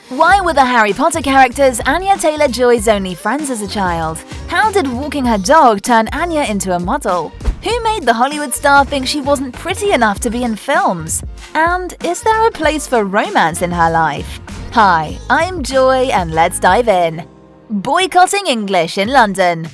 Why were the Harry Potter characters Anya Taylor-Joy's only friends as a child? How did walking her dog turn Anya into a model? Who made the Hollywood star think she wasn't pretty enough to be in films? And is there a place for romance in her life? Hi, I'm Joy and let's dive in. Boycotting English in London.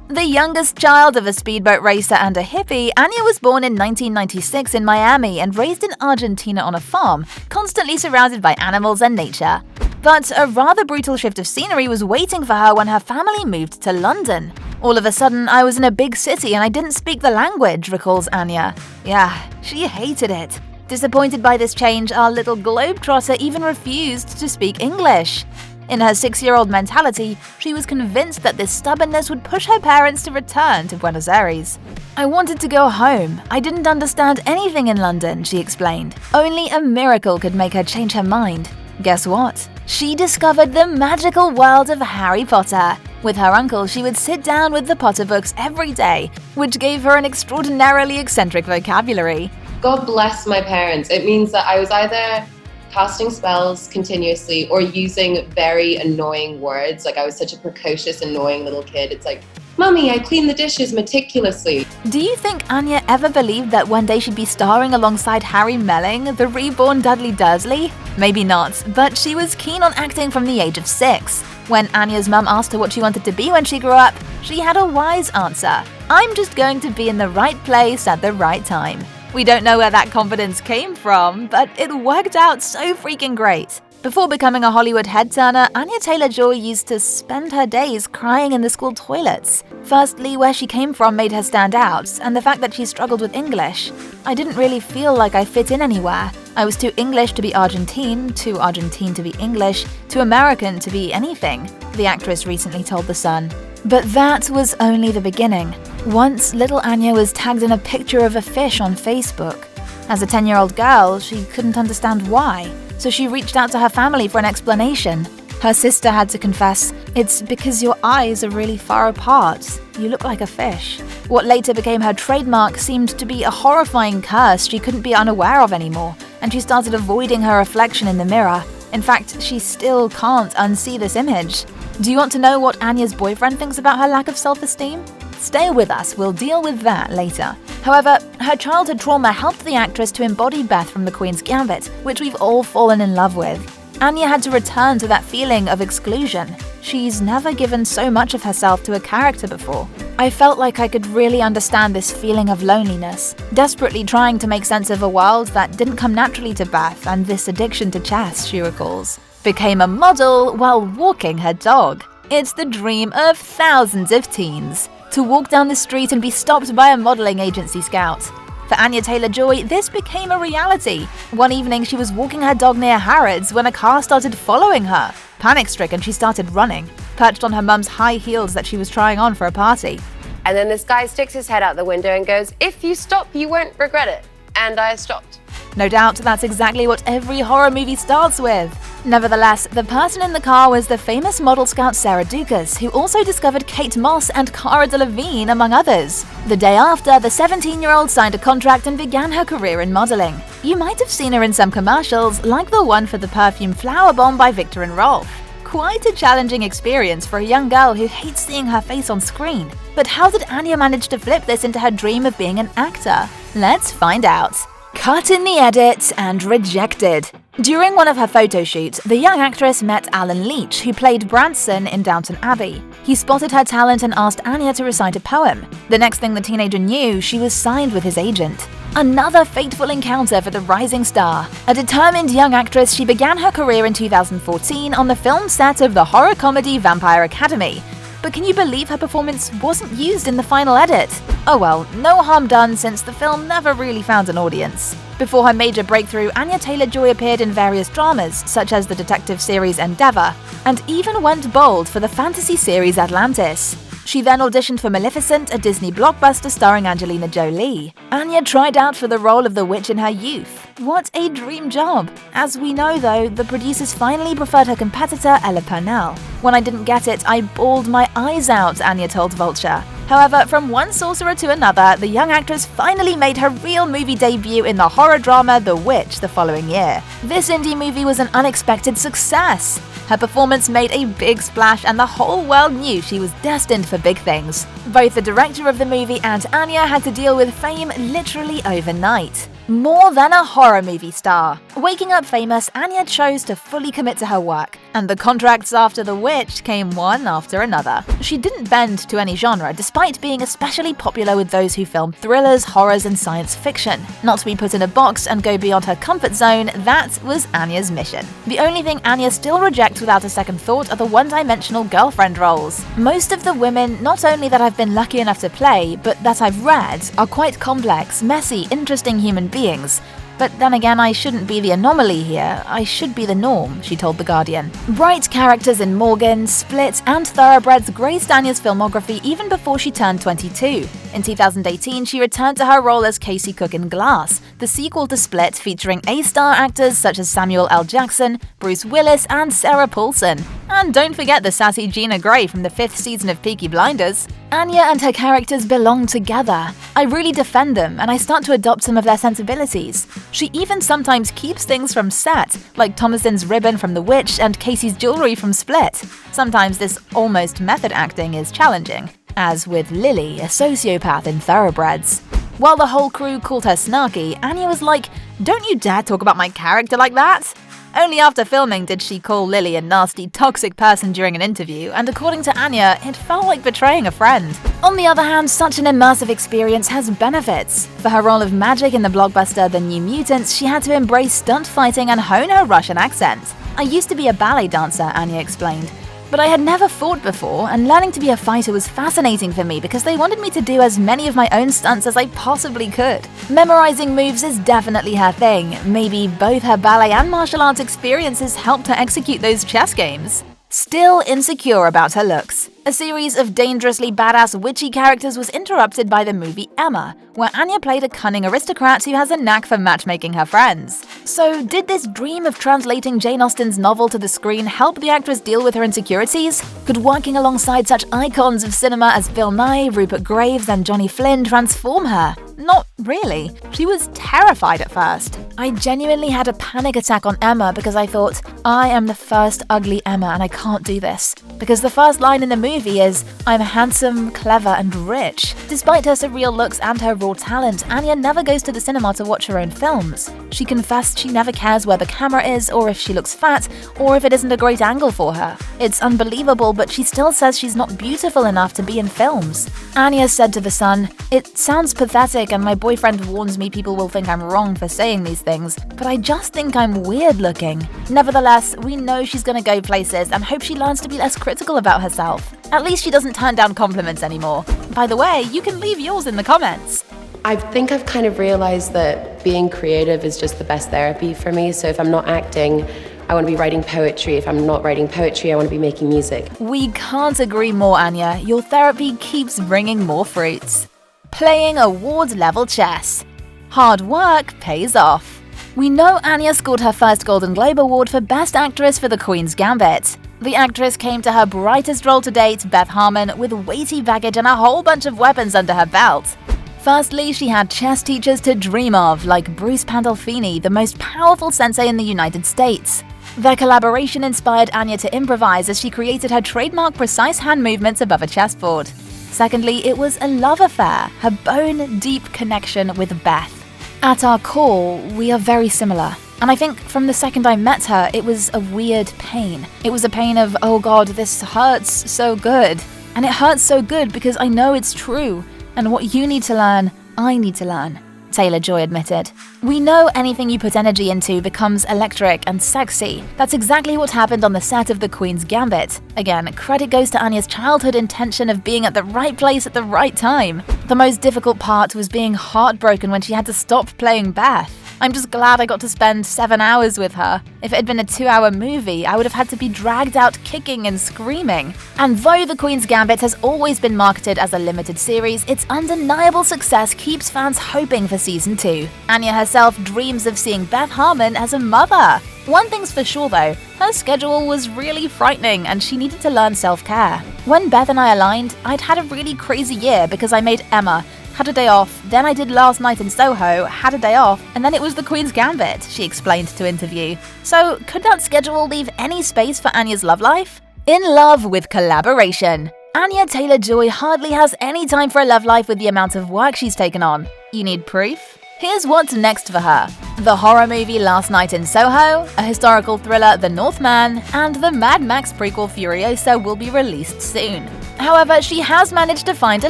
The youngest child of a speedboat racer and a hippie, Anya was born in 1996 in Miami and raised in Argentina on a farm, constantly surrounded by animals and nature. But a rather brutal shift of scenery was waiting for her when her family moved to London. All of a sudden, I was in a big city and I didn't speak the language, recalls Anya. Yeah, she hated it. Disappointed by this change, our little globetrotter even refused to speak English. In her 6-year-old mentality, she was convinced that this stubbornness would push her parents to return to Buenos Aires. I wanted to go home. I didn't understand anything in London, she explained. Only a miracle could make her change her mind. Guess what? She discovered the magical world of Harry Potter. With her uncle, she would sit down with the Potter books every day, which gave her an extraordinarily eccentric vocabulary. God bless my parents. It means that I was either casting spells continuously or using very annoying words. Like I was such a precocious, annoying little kid. It's like, Mummy, I clean the dishes meticulously. Do you think Anya ever believed that one day she'd be starring alongside Harry Melling, the reborn Dudley Dursley? Maybe not, but she was keen on acting from the age of 6. When Anya's mum asked her what she wanted to be when she grew up, she had a wise answer. I'm just going to be in the right place at the right time. We don't know where that confidence came from, but it worked out so freaking great. Before becoming a Hollywood head-turner, Anya Taylor-Joy used to spend her days crying in the school toilets. Firstly, where she came from made her stand out, and the fact that she struggled with English. I didn't really feel like I fit in anywhere. I was too English to be Argentine, too Argentine to be English, too American to be anything, the actress recently told The Sun. But that was only the beginning. Once, little Anya was tagged in a picture of a fish on Facebook. As a 10-year-old girl, she couldn't understand why, so she reached out to her family for an explanation. Her sister had to confess, "It's because your eyes are really far apart. You look like a fish." What later became her trademark seemed to be a horrifying curse she couldn't be unaware of anymore, and she started avoiding her reflection in the mirror. In fact, she still can't unsee this image. Do you want to know what Anya's boyfriend thinks about her lack of self-esteem? Stay with us, we'll deal with that later. However, her childhood trauma helped the actress to embody Beth from the Queens Gambit, which we've all fallen in love with. Anya had to return to that feeling of exclusion. She's never given so much of herself to a character before. I felt like I could really understand this feeling of loneliness, desperately trying to make sense of a world that didn't come naturally to Beth and this addiction to chess, she recalls. Became a model while walking her dog. It's the dream of thousands of teens, to walk down the street and be stopped by a modeling agency scout. For Anya Taylor-Joy, this became a reality. One evening, she was walking her dog near Harrods when a car started following her. Panic-stricken, she started running, perched on her mum's high heels that she was trying on for a party. And then this guy sticks his head out the window and goes, "If you stop, you won't regret it." And I stopped. No doubt that's exactly what every horror movie starts with. Nevertheless, the person in the car was the famous model scout Sarah Dukas, who also discovered Kate Moss and Cara Delevingne, among others. The day after, the 17-year-old signed a contract and began her career in modeling. You might have seen her in some commercials, like the one for the perfume Flower Bomb by Victor and Rolf. Quite a challenging experience for a young girl who hates seeing her face on screen. But how did Anya manage to flip this into her dream of being an actor? Let's find out. Cut in the edit and rejected. During one of her photo shoots, the young actress met Alan Leach, who played Branson in Downton Abbey. He spotted her talent and asked Anya to recite a poem. The next thing the teenager knew, she was signed with his agent. Another fateful encounter for the rising star. A determined young actress, she began her career in 2014 on the film set of the horror comedy Vampire Academy. But can you believe her performance wasn't used in the final edit? Oh well, no harm done since the film never really found an audience. Before her major breakthrough, Anya Taylor-Joy appeared in various dramas, such as the detective series Endeavour, and even went bold for the fantasy series Atlantis. She then auditioned for Maleficent, a Disney blockbuster starring Angelina Jolie. Anya tried out for the role of the witch in her youth. What a dream job! As we know though, the producers finally preferred her competitor Ella Purnell. "When I didn't get it, I bawled my eyes out," Anya told Vulture. However, from one sorcerer to another, the young actress finally made her real movie debut in the horror drama The Witch the following year. This indie movie was an unexpected success. Her performance made a big splash and the whole world knew she was destined for big things. Both the director of the movie and Anya had to deal with fame literally overnight. More than a horror movie star. Waking up famous, Anya chose to fully commit to her work, and the contracts after The Witch came one after another. She didn't bend to any genre, despite being especially popular with those who film thrillers, horrors, and science fiction. Not to be put in a box and go beyond her comfort zone, that was Anya's mission. The only thing Anya still rejects without a second thought are the one-dimensional girlfriend roles. Most of the women, not only that I've been lucky enough to play, but that I've read, are quite complex, messy, interesting human beings. But then again, I shouldn't be the anomaly here, I should be the norm, she told The Guardian. Bright characters in Morgan, Split, and Thoroughbreds graced Anya's filmography even before she turned 22. In 2018, she returned to her role as Casey Cook in Glass, the sequel to Split featuring A-star actors such as Samuel L. Jackson, Bruce Willis, and Sarah Paulson. And don't forget the sassy Gina Gray from the 5th season of Peaky Blinders. Anya and her characters belong together. I really defend them, and I start to adopt some of their sensibilities. She even sometimes keeps things from set, like Thomason's ribbon from The Witch and Casey's jewelry from Split. Sometimes this almost method acting is challenging, as with Lily, a sociopath in Thoroughbreds. While the whole crew called her snarky, Anya was like, "Don't you dare talk about my character like that!" Only after filming did she call Lily a nasty, toxic person during an interview, and according to Anya, it felt like betraying a friend. On the other hand, such an immersive experience has benefits. For her role of Magic in the blockbuster The New Mutants, she had to embrace stunt fighting and hone her Russian accent. "I used to be a ballet dancer," Anya explained. "But I had never fought before, and learning to be a fighter was fascinating for me because they wanted me to do as many of my own stunts as I possibly could." Memorizing moves is definitely her thing. Maybe both her ballet and martial arts experiences helped her execute those chess games. Still insecure about her looks. A series of dangerously badass witchy characters was interrupted by the movie Emma, where Anya played a cunning aristocrat who has a knack for matchmaking her friends. So did this dream of translating Jane Austen's novel to the screen help the actress deal with her insecurities? Could working alongside such icons of cinema as Bill Nye, Rupert Graves, and Johnny Flynn transform her? Not really. She was terrified at first. "I genuinely had a panic attack on Emma because I thought, I am the first ugly Emma and I can't do this. Because the first line in the movie is, I'm handsome, clever, and rich." Despite her surreal looks and her raw talent, Anya never goes to the cinema to watch her own films. She confessed she never cares where the camera is, or if she looks fat, or if it isn't a great angle for her. It's unbelievable, but she still says she's not beautiful enough to be in films. Anya said to The Sun, "It sounds pathetic and my boyfriend warns me people will think I'm wrong for saying these things, but I just think I'm weird looking." Nevertheless, we know she's gonna go places and hope she learns to be less critical about herself. At least she doesn't turn down compliments anymore. By the way, you can leave yours in the comments. I think I've kind of realized that being creative is just the best therapy for me. So if I'm not acting, I want to be writing poetry. If I'm not writing poetry, I want to be making music. We can't agree more, Anya. Your therapy keeps bringing more fruits. Playing award-level chess. Hard work pays off. We know Anya scored her first Golden Globe Award for Best Actress for The Queens Gambit. The actress came to her brightest role to date, Beth Harmon, with weighty baggage and a whole bunch of weapons under her belt. Firstly, she had chess teachers to dream of, like Bruce Pandolfini, the most powerful sensei in the United States. Their collaboration inspired Anya to improvise as she created her trademark precise hand movements above a chessboard. Secondly, it was a love affair, her bone-deep connection with Beth. At our core, we are very similar. And I think from the second I met her, it was a weird pain. It was a pain of, oh god, this hurts so good. And it hurts so good because I know it's true. And what you need to learn, I need to learn, Taylor-Joy admitted. We know anything you put energy into becomes electric and sexy. That's exactly what happened on the set of The Queen's Gambit. Again, credit goes to Anya's childhood intention of being at the right place at the right time. The most difficult part was being heartbroken when she had to stop playing Beth. I'm just glad I got to spend 7 hours with her. If it had been a 2-hour movie, I would have had to be dragged out kicking and screaming. And though The Queen's Gambit has always been marketed as a limited series, its undeniable success keeps fans hoping for season 2. Anya herself dreams of seeing Beth Harmon as a mother. One thing's for sure though, her schedule was really frightening and she needed to learn self-care. When Beth and I aligned, I'd had a really crazy year because I made Emma, had a day off, then I did Last Night in Soho, had a day off, and then it was the Queens Gambit, she explained to Interview. So could that schedule leave any space for Anya's love life? In love with collaboration. Anya Taylor-Joy hardly has any time for a love life with the amount of work she's taken on. You need proof? Here's what's next for her. The horror movie Last Night in Soho, a historical thriller The Northman, and the Mad Max prequel Furiosa will be released soon. However, she has managed to find a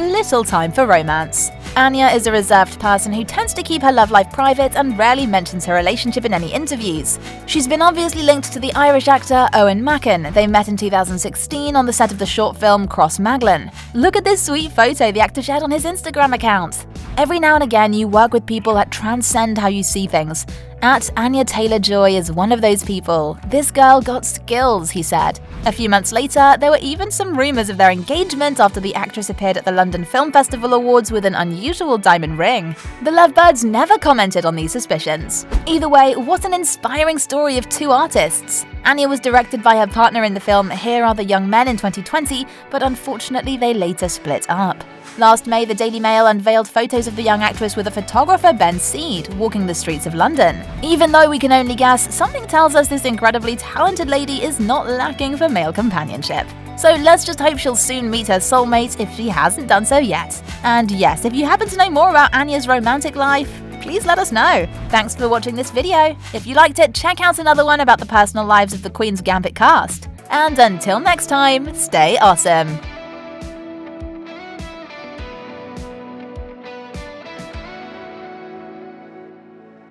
little time for romance. Anya is a reserved person who tends to keep her love life private and rarely mentions her relationship in any interviews. She's been obviously linked to the Irish actor Owen Macken. They met in 2016 on the set of the short film Cross Maglen. Look at this sweet photo the actor shared on his Instagram account. Every now and again, you work with people that transcend how you see things. Anya Taylor-Joy is one of those people. This girl got skills, he said. A few months later, there were even some rumors of their engagement after the actress appeared at the London Film Festival Awards with an unusual diamond ring. The lovebirds never commented on these suspicions. Either way, what an inspiring story of two artists. Anya was directed by her partner in the film Here Are the Young Men in 2020, but unfortunately they later split up. Last May, the Daily Mail unveiled photos of the young actress with a photographer, Ben Seed, walking the streets of London. Even though we can only guess, something tells us this incredibly talented lady is not lacking for male companionship. So let's just hope she'll soon meet her soulmate if she hasn't done so yet. And yes, if you happen to know more about Anya's romantic life, please let us know. Thanks for watching this video. If you liked it, check out another one about the personal lives of the Queen's Gambit cast. And until next time, stay awesome!